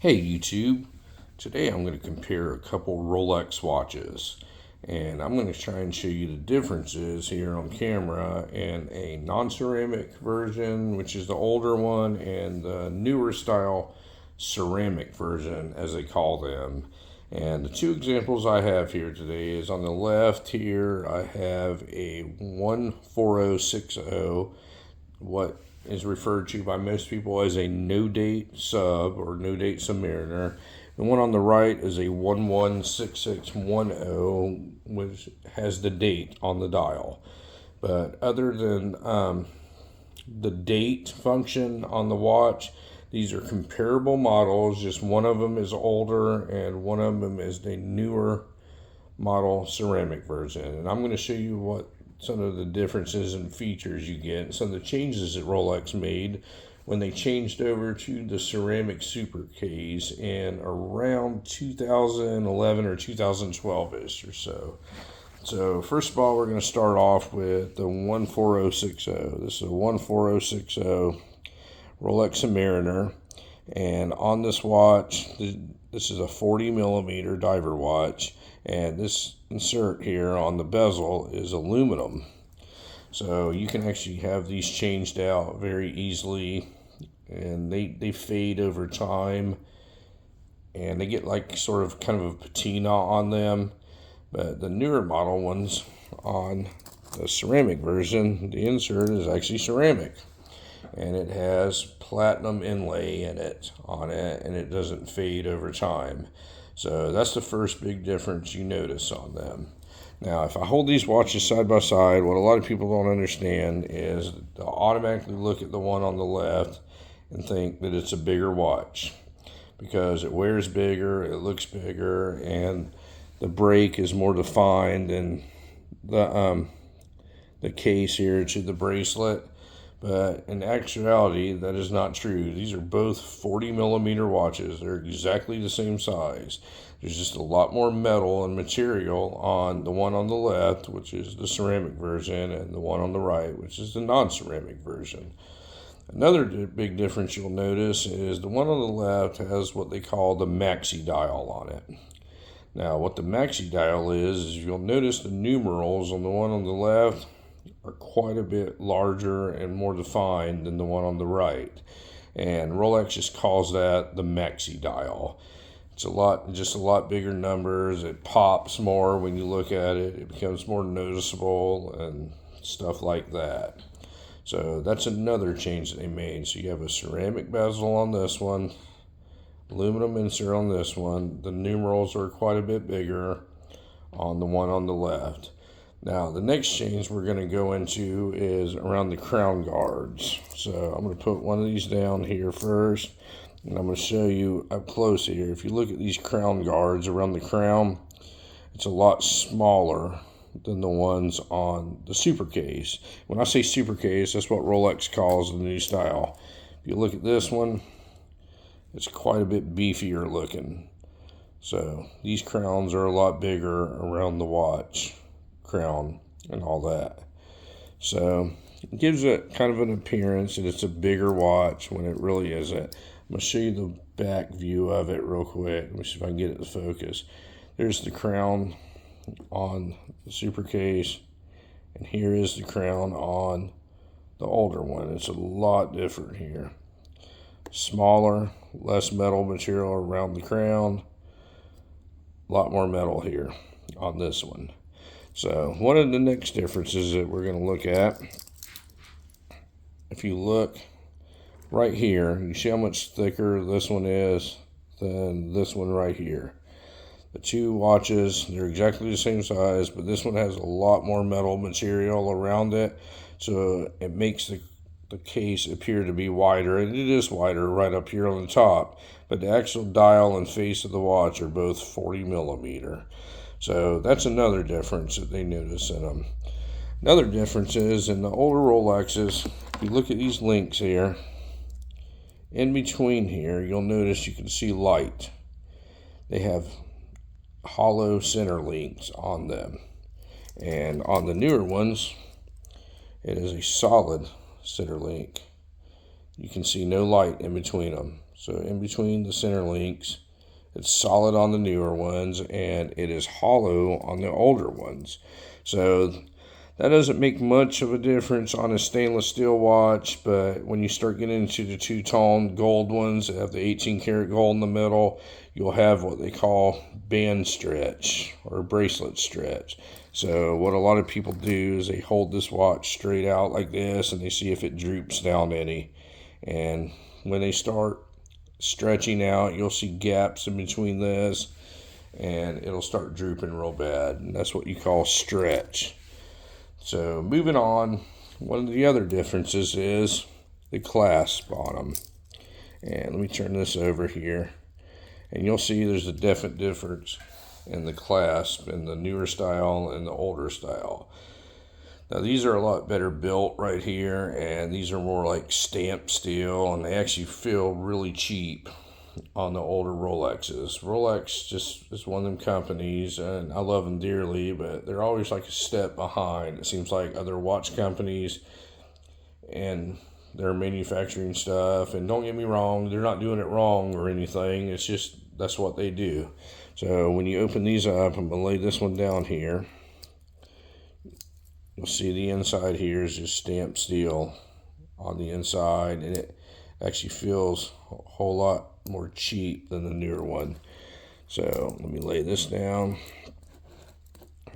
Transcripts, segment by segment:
Hey YouTube, today I'm going to compare a couple Rolex watches and I'm going to try and show you the differences here on camera in a non-ceramic version, which is the older one, and the newer style ceramic version as they call them. And the two examples I have here today is on the left here I have a 14060, what is referred to by most people as a no-date sub or no-date Submariner. The one on the right is a 116610, which has the date on the dial. But other than the date function on the watch, these are comparable models. Just one of them is older and one of them is the newer model ceramic version. And I'm going to show you what some of the differences and features you get, some of the changes that Rolex made when they changed over to the ceramic super case in around 2011 or 2012-ish or so. So first of all, we're going to start off with the 14060. This is a 14060 Rolex Submariner, and on this watch, this is a 40 millimeter diver watch, and this insert here on the bezel is aluminum. So you can actually have these changed out very easily, and they fade over time, and they get like sort of kind of a patina on them. But the newer model ones on the ceramic version, the insert is actually ceramic, and it has platinum inlay in it and it doesn't fade over time. So that's the first big difference you notice on them. Now, if I hold these watches side by side, what a lot of people don't understand is they'll automatically look at the one on the left and think that it's a bigger watch because it wears bigger, it looks bigger, and the break is more defined in the case here to the bracelet. But in actuality, that is not true. These are both 40 millimeter watches. They're exactly the same size. There's just a lot more metal and material on the one on the left, which is the ceramic version, and the one on the right, which is the non-ceramic version. Another big difference you'll notice is the one on the left has what they call the maxi dial on it. Now, what the maxi dial is you'll notice the numerals on the one on the left are quite a bit larger and more defined than the one on the right, and Rolex just calls that the maxi dial. It's a lot bigger numbers. It pops more when you look at it. It becomes more noticeable and stuff like that. So that's another change that they made. So you have a ceramic bezel on this one, aluminum insert on this one. The numerals are quite a bit bigger on the one on the left. Now, the next change we're going to go into is around the crown guards. So I'm going to put one of these down here first, and I'm going to show you up close here. If you look at these crown guards around the crown, it's a lot smaller than the ones on the super case. When I say super case, that's what Rolex calls the new style. If you look at this one, it's quite a bit beefier looking. So these crowns are a lot bigger around the watch crown and all that. So it gives it kind of an appearance that it's a bigger watch when it really isn't. I'm going to show you the back view of it real quick. Let me see if I can get it to focus. There's the crown on the super case, and here is the crown on the older one. It's a lot different here. Smaller, less metal material around the crown, a lot more metal here on this one. So one of the next differences that we're going to look at, if you look right here, you see how much thicker this one is than this one right here. The two watches, they're exactly the same size, but this one has a lot more metal material around it, so it makes the case appear to be wider, and it is wider right up here on the top, but the actual dial and face of the watch are both 40 millimeter. So that's another difference that they notice in them. Another difference is in the older Rolexes, if you look at these links here, in between here, you'll notice you can see light. They have hollow center links on them. And on the newer ones, it is a solid center link. You can see no light in between them. so in between the center links. It's solid on the newer ones, and it is hollow on the older ones. So that doesn't make much of a difference on a stainless steel watch, but when you start getting into the two-tone gold ones that have the 18-karat gold in the middle, you'll have what they call band stretch or bracelet stretch. So what a lot of people do is they hold this watch straight out like this, and they see if it droops down any. And when they start stretching out, you'll see gaps in between this, and it'll start drooping real bad, and that's what you call stretch. So moving on, one of the other differences is the clasp on them. And let me turn this over here, and you'll see there's a definite difference in the clasp in the newer style and the older style. Now these are a lot better built right here, and these are more like stamped steel, and they actually feel really cheap on the older Rolexes. Rolex just is one of them companies, and I love them dearly, but they're always like a step behind, it seems like, other watch companies and their manufacturing stuff. And don't get me wrong, they're not doing it wrong or anything, it's just that's what they do. So when you open these up, I'm going to lay this one down here. You'll see the inside here is just stamped steel on the inside, and it actually feels a whole lot more cheap than the newer one. So let me lay this down.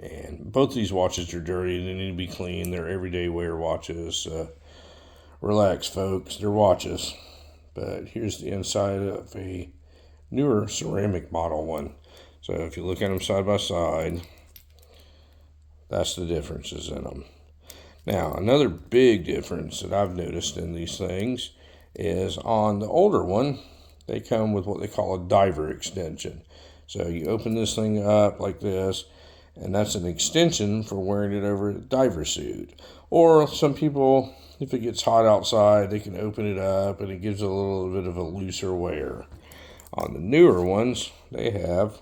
And both these watches are dirty. They need to be clean. They're everyday wear watches. Relax, folks. They're watches. But here's the inside of a newer ceramic model one. So if you look at them side by side, that's the differences in them. Now, another big difference that I've noticed in these things is on the older one, they come with what they call a diver extension. So you open this thing up like this, and that's an extension for wearing it over a diver suit. Or some people, if it gets hot outside, they can open it up, and it gives a little bit of a looser wear. On the newer ones, they have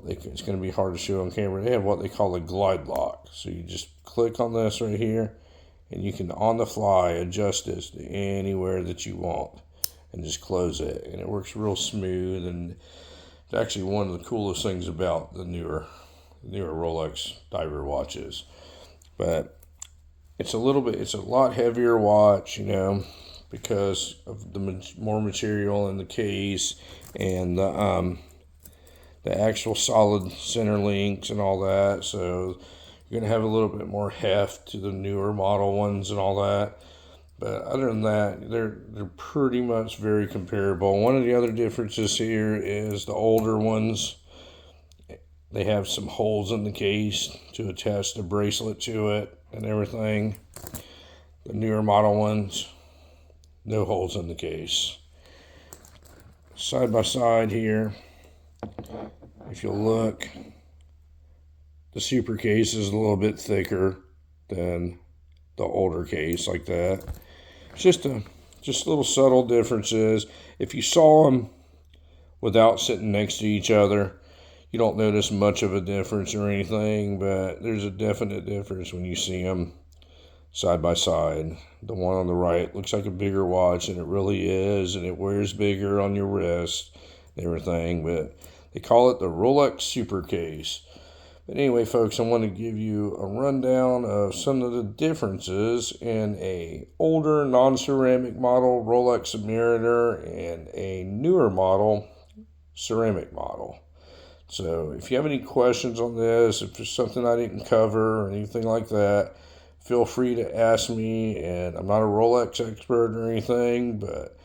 it's going to be hard to show on camera. They have what they call a glide lock. So you just click on this right here, and you can on the fly adjust this to anywhere that you want and just close it, and it works real smooth. And it's actually one of the coolest things about the newer Rolex diver watches. But it's a lot heavier watch, because of the more material in the case and the actual solid center links and all that. So you're going to have a little bit more heft to the newer model ones and all that. But other than that, they're pretty much very comparable. One of the other differences here is the older ones, they have some holes in the case to attach the bracelet to it and everything. The newer model ones, no holes in the case. Side by side here, if you'll look, the super case is a little bit thicker than the older case like that. It's just little subtle differences. If you saw them without sitting next to each other, you don't notice much of a difference or anything, but there's a definite difference when you see them side by side. The one on the right looks like a bigger watch, and it really is, and it wears bigger on your wrist and everything, but they call it the Rolex Super Case. But anyway, folks, I want to give you a rundown of some of the differences in a older non-ceramic model Rolex Submariner and a newer model ceramic model. So if you have any questions on this, if there's something I didn't cover or anything like that, feel free to ask me. And I'm not a Rolex expert or anything, but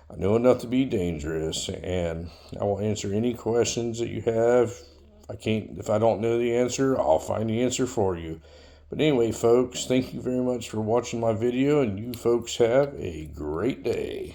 I know enough to be dangerous, and I will answer any questions that you have. If I don't know the answer, I'll find the answer for you. But anyway, folks, thank you very much for watching my video, and you folks have a great day.